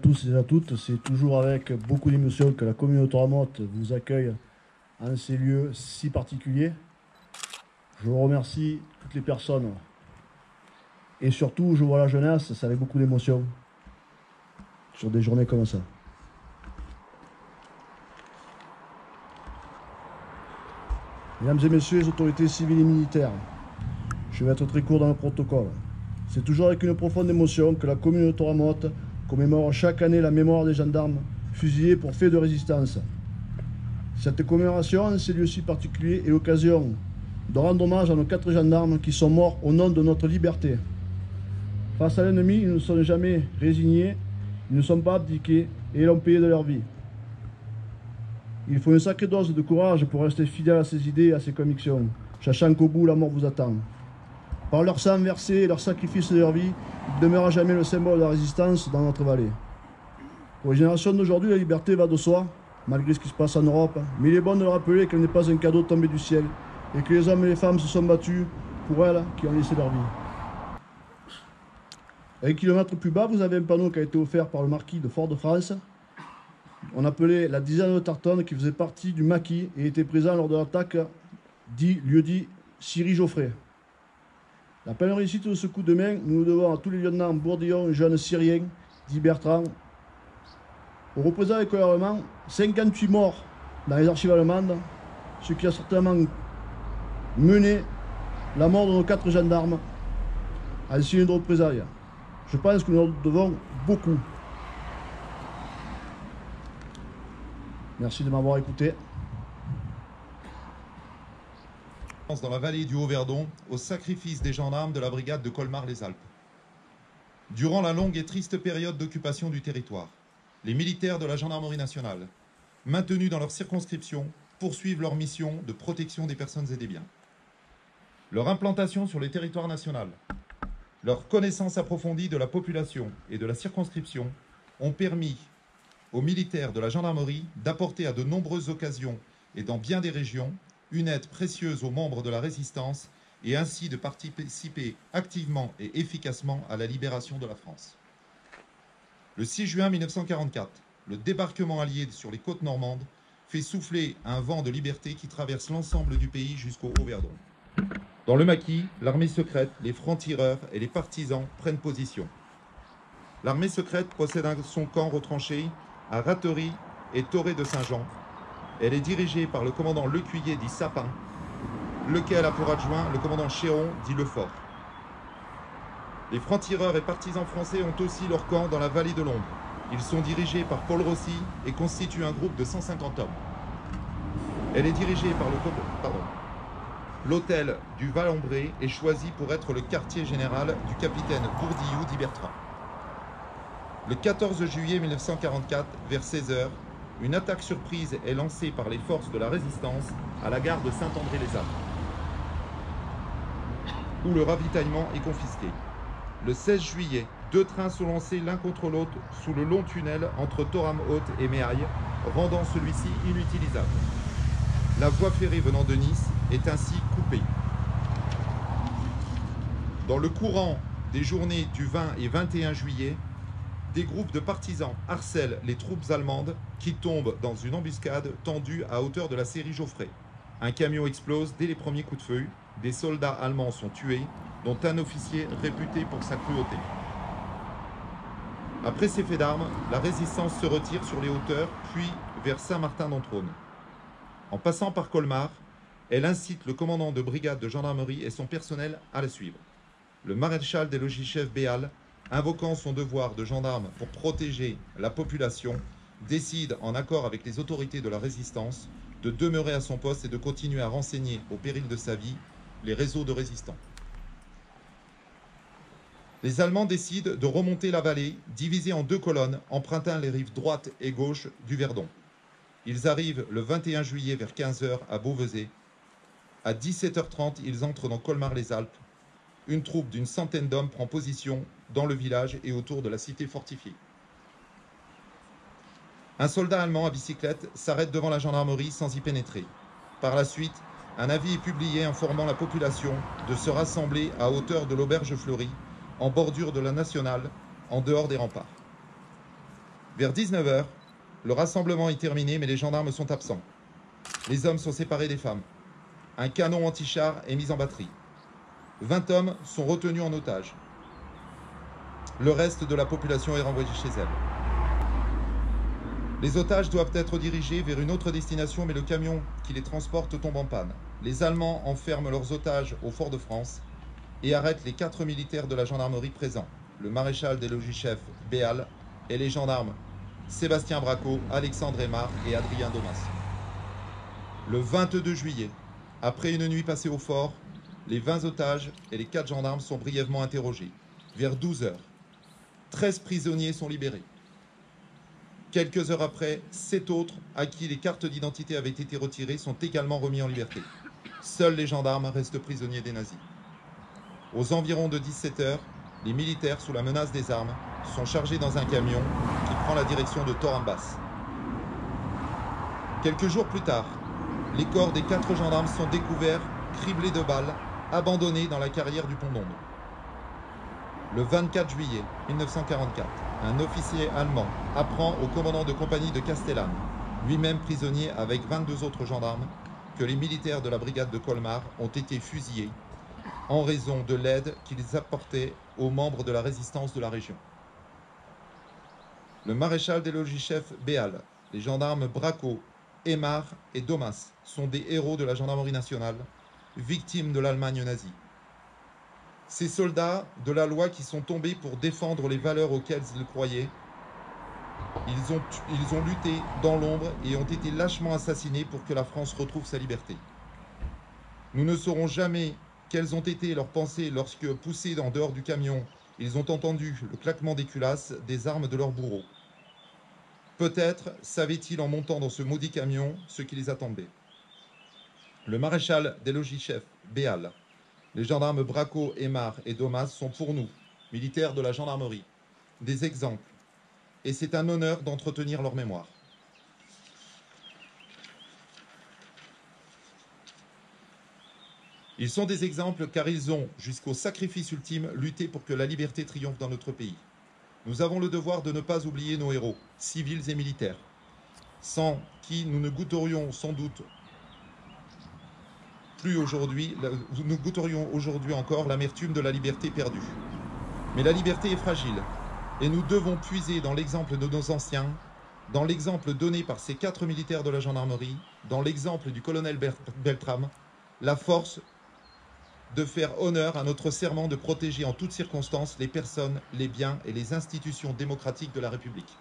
tous et à toutes. C'est toujours avec beaucoup d'émotion que la commune de Toramotte vous accueille en ces lieux si particuliers. Je vous remercie toutes les personnes et surtout je vois la jeunesse, c'est avec beaucoup d'émotion sur des journées comme ça. Mesdames et messieurs les autorités civiles et militaires, je vais être très court dans le protocole. C'est toujours avec une profonde émotion que la commune de Toramotte commémore chaque année la mémoire des gendarmes fusillés pour faits de résistance. Cette commémoration en ces lieux si particuliers est l'occasion de rendre hommage à nos 4 gendarmes qui sont morts au nom de notre liberté. Face à l'ennemi, ils ne sont jamais résignés, ils ne sont pas abdiqués et ils ont payé de leur vie. Il faut une sacrée dose de courage pour rester fidèle à ses idées et à ses convictions, sachant qu'au bout, la mort vous attend. Par leur sang versé et leur sacrifice de leur vie, ils demeurent à jamais le symbole de la résistance dans notre vallée. Pour les générations d'aujourd'hui, la liberté va de soi, malgré ce qui se passe en Europe, mais il est bon de le rappeler qu'elle n'est pas un cadeau tombé du ciel, et que les hommes et les femmes se sont battus pour elle qui ont laissé leur vie. 1 kilomètre plus bas, vous avez un panneau qui a été offert par le marquis de Fort-de-France. On appelait la dizaine de Tartonne qui faisait partie du maquis et était présent lors de l'attaque lieu-dit Syrie Geoffrey. La pleine réussite de ce coup de main, nous le devons à tous les lieutenants bourdillons, jeunes syriens, dit Bertrand. Au représailles avec allemand, 58 morts dans les archives allemandes, ce qui a certainement mené la mort de nos 4 gendarmes à un signe de représailles. Je pense que nous leur devons beaucoup. Merci de m'avoir écouté. Dans la vallée du Haut-Verdon, au sacrifice des gendarmes de la brigade de Colmar-les-Alpes. Durant la longue et triste période d'occupation du territoire, les militaires de la gendarmerie nationale, maintenus dans leur circonscription, poursuivent leur mission de protection des personnes et des biens. Leur implantation sur les territoires nationaux, leur connaissance approfondie de la population et de la circonscription ont permis aux militaires de la gendarmerie d'apporter à de nombreuses occasions et dans bien des régions une aide précieuse aux membres de la résistance et ainsi de participer activement et efficacement à la libération de la France. Le 6 juin 1944, le débarquement allié sur les côtes normandes fait souffler un vent de liberté qui traverse l'ensemble du pays jusqu'au Haut-Verdon. Dans le maquis, l'armée secrète, les francs-tireurs et les partisans prennent position. L'armée secrète possède son camp retranché à Raterie et Toré de Saint-Jean. Elle est dirigée par le commandant Lecuyer dit Sapin, lequel a pour adjoint le commandant Chéron dit Lefort. Les francs-tireurs et partisans français ont aussi leur camp dans la vallée de l'Ombre. Ils sont dirigés par Paul Rossi et constituent un groupe de 150 hommes. Elle est dirigée par l'hôtel du Val-Ombré est choisi pour être le quartier général du capitaine Bourdillou dit Bertrand. Le 14 juillet 1944, vers 16 h, une attaque surprise est lancée par les forces de la résistance à la gare de Saint-André-les-Alpes, où le ravitaillement est confisqué. Le 16 juillet, 2 trains sont lancés l'un contre l'autre sous le long tunnel entre Toram-Haute et Méhaille, rendant celui-ci inutilisable. La voie ferrée venant de Nice est ainsi coupée. Dans le courant des journées du 20 et 21 juillet, des groupes de partisans harcèlent les troupes allemandes qui tombent dans une embuscade tendue à hauteur de la Syrie Geoffrey. Un camion explose dès les premiers coups de feu. Des soldats allemands sont tués, dont un officier réputé pour sa cruauté. Après ces faits d'armes, la résistance se retire sur les hauteurs, puis vers Saint-Martin-d'Entraunes. En passant par Colmar, elle incite le commandant de brigade de gendarmerie et son personnel à la suivre. Le maréchal des logis-chefs Béal, invoquant son devoir de gendarme pour protéger la population, décide, en accord avec les autorités de la résistance, de demeurer à son poste et de continuer à renseigner, au péril de sa vie, les réseaux de résistants. Les Allemands décident de remonter la vallée, divisée en 2 colonnes, empruntant les rives droite et gauche du Verdon. Ils arrivent le 21 juillet vers 15 h à Beauvesey. À 17 h 30, ils entrent dans Colmar-les-Alpes. Une troupe d'une centaine d'hommes prend position dans le village et autour de la cité fortifiée. Un soldat allemand à bicyclette s'arrête devant la gendarmerie sans y pénétrer. Par la suite, un avis est publié informant la population de se rassembler à hauteur de l'auberge fleurie, en bordure de la nationale, en dehors des remparts. Vers 19 h, le rassemblement est terminé, mais les gendarmes sont absents. Les hommes sont séparés des femmes. Un canon anti-char est mis en batterie. 20 hommes sont retenus en otage. Le reste de la population est renvoyé chez elle. Les otages doivent être dirigés vers une autre destination, mais le camion qui les transporte tombe en panne. Les Allemands enferment leurs otages au Fort de France et arrêtent les 4 militaires de la gendarmerie présents, le maréchal des logis-chefs Béal et les gendarmes Sébastien Braco, Alexandre Aymar et Adrien Domas. Le 22 juillet, après une nuit passée au fort, les 20 otages et les 4 gendarmes sont brièvement interrogés. Vers 12 h, 13 prisonniers sont libérés. Quelques heures après, 7 autres, à qui les cartes d'identité avaient été retirées, sont également remis en liberté. Seuls les gendarmes restent prisonniers des nazis. Aux environs de 17 h, les militaires, sous la menace des armes, sont chargés dans un camion qui prend la direction de Thorambas. Quelques jours plus tard, les corps des 4 gendarmes sont découverts, criblés de balles, abandonnés dans la carrière du Pont d'Onde. Le 24 juillet 1944, un officier allemand apprend au commandant de compagnie de Castellane, lui-même prisonnier avec 22 autres gendarmes, que les militaires de la brigade de Colmar ont été fusillés en raison de l'aide qu'ils apportaient aux membres de la résistance de la région. Le maréchal des logis-chefs Béal, les gendarmes Braco, Aymar et Domas sont des héros de la gendarmerie nationale, victimes de l'Allemagne nazie. Ces soldats de la loi qui sont tombés pour défendre les valeurs auxquelles ils croyaient, ils ont lutté dans l'ombre et ont été lâchement assassinés pour que la France retrouve sa liberté. Nous ne saurons jamais quelles ont été leurs pensées lorsque, poussés en dehors du camion, ils ont entendu le claquement des culasses des armes de leurs bourreaux. Peut-être savaient-ils en montant dans ce maudit camion ce qui les attendait. Le maréchal des logis-chefs Béal, les gendarmes Braco, Aymar et Domas sont pour nous, militaires de la gendarmerie, des exemples, et c'est un honneur d'entretenir leur mémoire. Ils sont des exemples car ils ont, jusqu'au sacrifice ultime, lutté pour que la liberté triomphe dans notre pays. Nous avons le devoir de ne pas oublier nos héros, civils et militaires, sans qui nous ne goûterions sans doute plus aujourd'hui, nous goûterions aujourd'hui encore l'amertume de la liberté perdue. Mais la liberté est fragile, et nous devons puiser dans l'exemple de nos anciens, dans l'exemple donné par ces 4 militaires de la gendarmerie, dans l'exemple du colonel Beltrame, la force de faire honneur à notre serment de protéger en toutes circonstances les personnes, les biens et les institutions démocratiques de la République.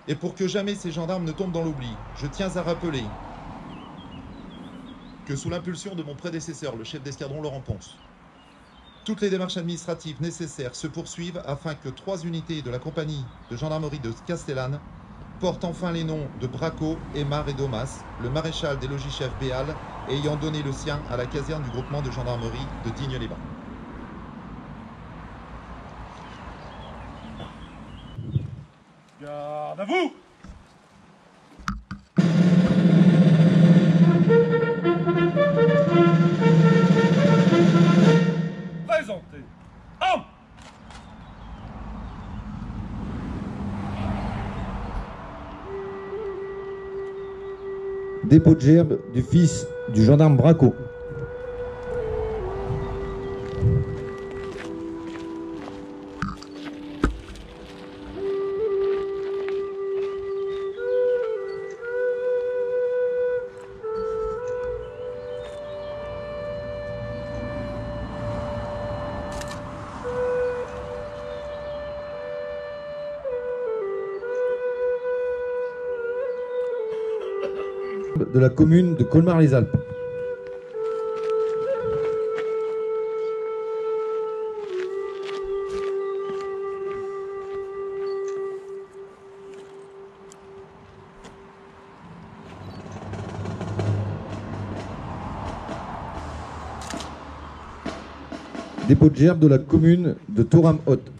Et pour que jamais ces gendarmes ne tombent dans l'oubli, je tiens à rappeler que sous l'impulsion de mon prédécesseur, le chef d'escadron Laurent Ponce, toutes les démarches administratives nécessaires se poursuivent afin que 3 unités de la compagnie de gendarmerie de Castellane portent enfin les noms de Braco, Aymar et Domas, le maréchal des logis-chefs Béal, ayant donné le sien à la caserne du groupement de gendarmerie de Digne-les-Bains. Garde à vous! Présentez. Armes! Dépôt de gerbe du fils du gendarme Braco. De la commune de Colmar-les-Alpes. Dépôt de gerbe de la commune de Thorame-Haute.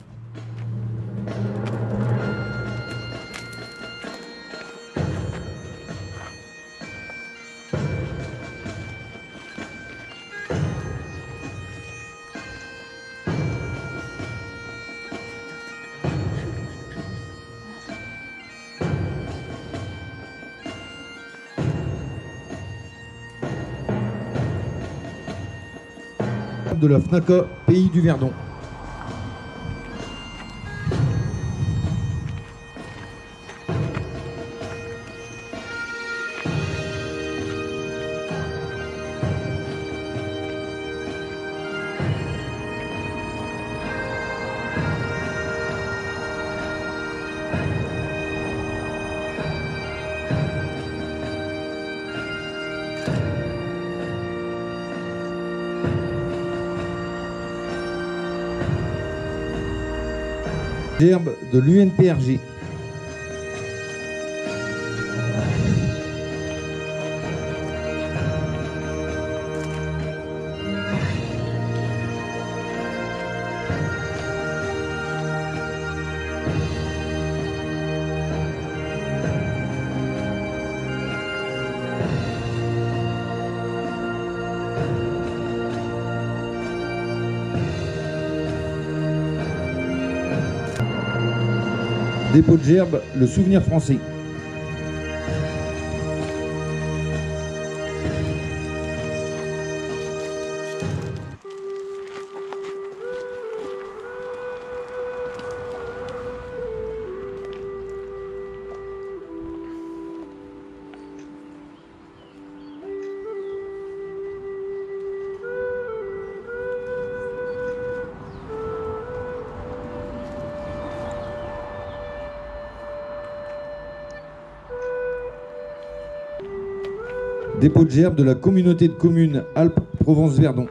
gerbes de la FNACA Pays du Verdon. Gerbe de l'UNPRG. Dépôt de gerbe, le souvenir français. Dépôt de gerbe de la communauté de communes Alpes-Provence-Verdon.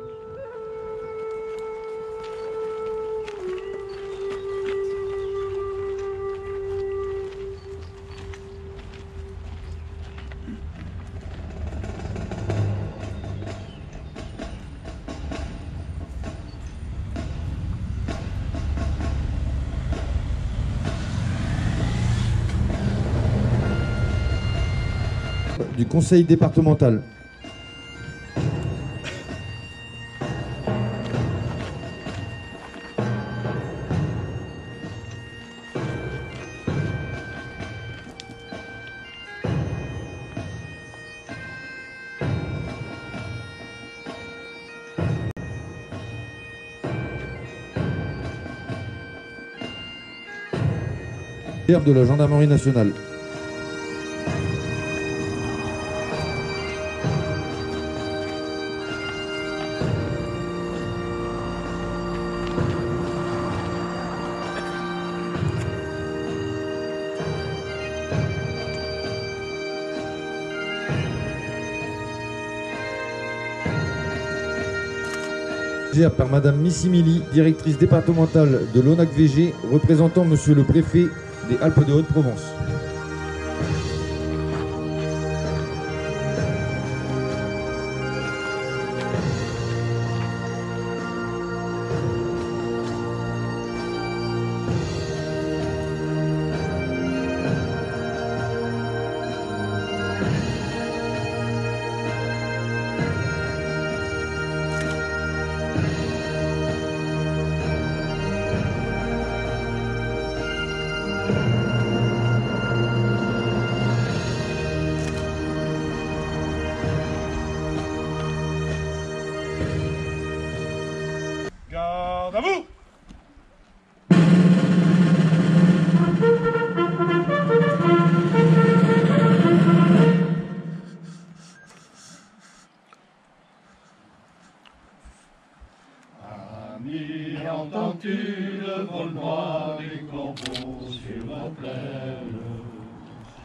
Du conseil départemental. Gerbe de la gendarmerie nationale. Gerbe par Madame Missimili, directrice départementale de l'ONAC-VG, représentant Monsieur le Préfet des Alpes de Haute-Provence. Garde à vous! Ami, entends-tu le vol noir des corbeaux sur nos plaines,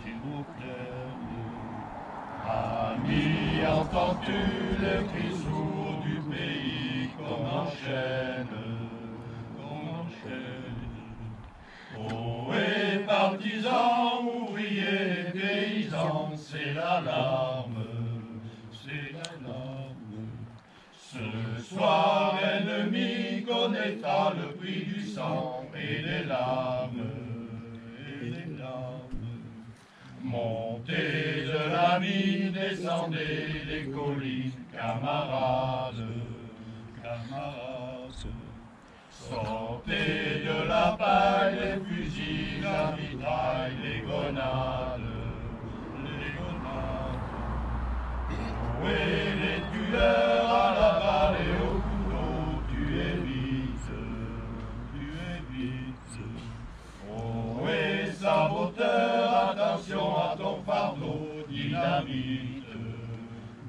s'il vous plaît? Ami, entends-tu le cri sourd du pays qu'on enchaîne, ohé, partisans, ouvriers, paysans, c'est l'alarme, c'est l'alarme. Ce soir, ennemi, connaîtra le prix du sang et des larmes, et des larmes. Montez de la mine, descendez les collines, camarades, camarades. Sortez de la paille les fusils, la mitraille, les grenades, les grenades. Oui, les tueurs à la balle et au couteau, dynamite,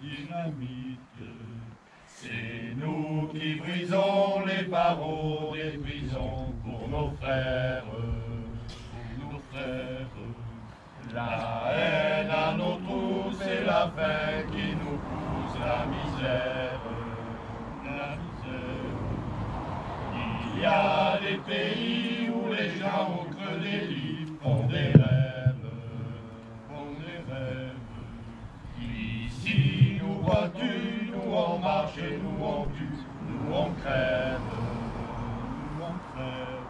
dynamite. C'est nous qui brisons les barreaux des prisons pour nos frères, pour nos frères. La haine à nos trous, c'est la faim qui nous pousse la misère, la misère. Il y a des pays où les gens au creux des lits font des rêves, font des rêves. Ici, nous vois-tu, nous on marche et nous on tue, nous on crève, nous on crève.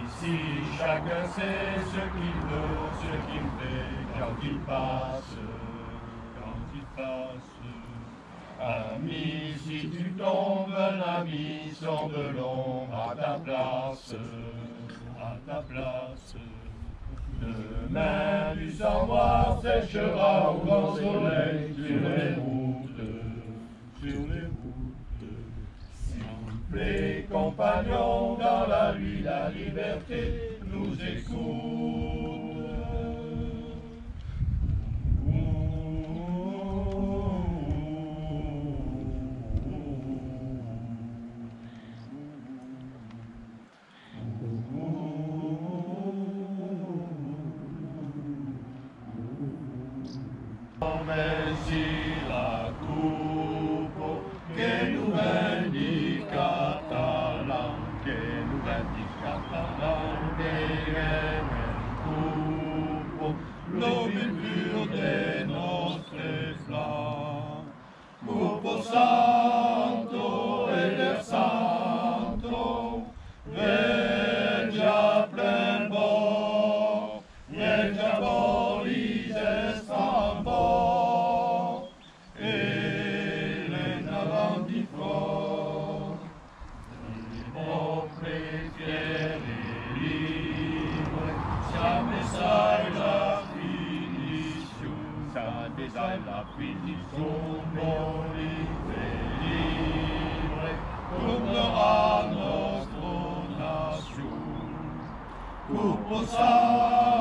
Ici, chacun sait ce qu'il veut, ce qu'il fait quand il passe, quand il passe. Ami, si tu tombes, un ami sort de l'ombre à ta place, à ta place. Demain, du sang noir séchera au grand soleil sur les routes, sur les routes. S'il vous plaît, compagnons, dans la nuit, la liberté nous écoute. Si la coupe que nous indica ta langue, que nous indica ta langue, coupe l'ouverture de notre flamme. Coupe santo el santo, veja plein bord, veja bolis estambor. La finition, mon livre libre, tournera notre nation. Coupe au sang.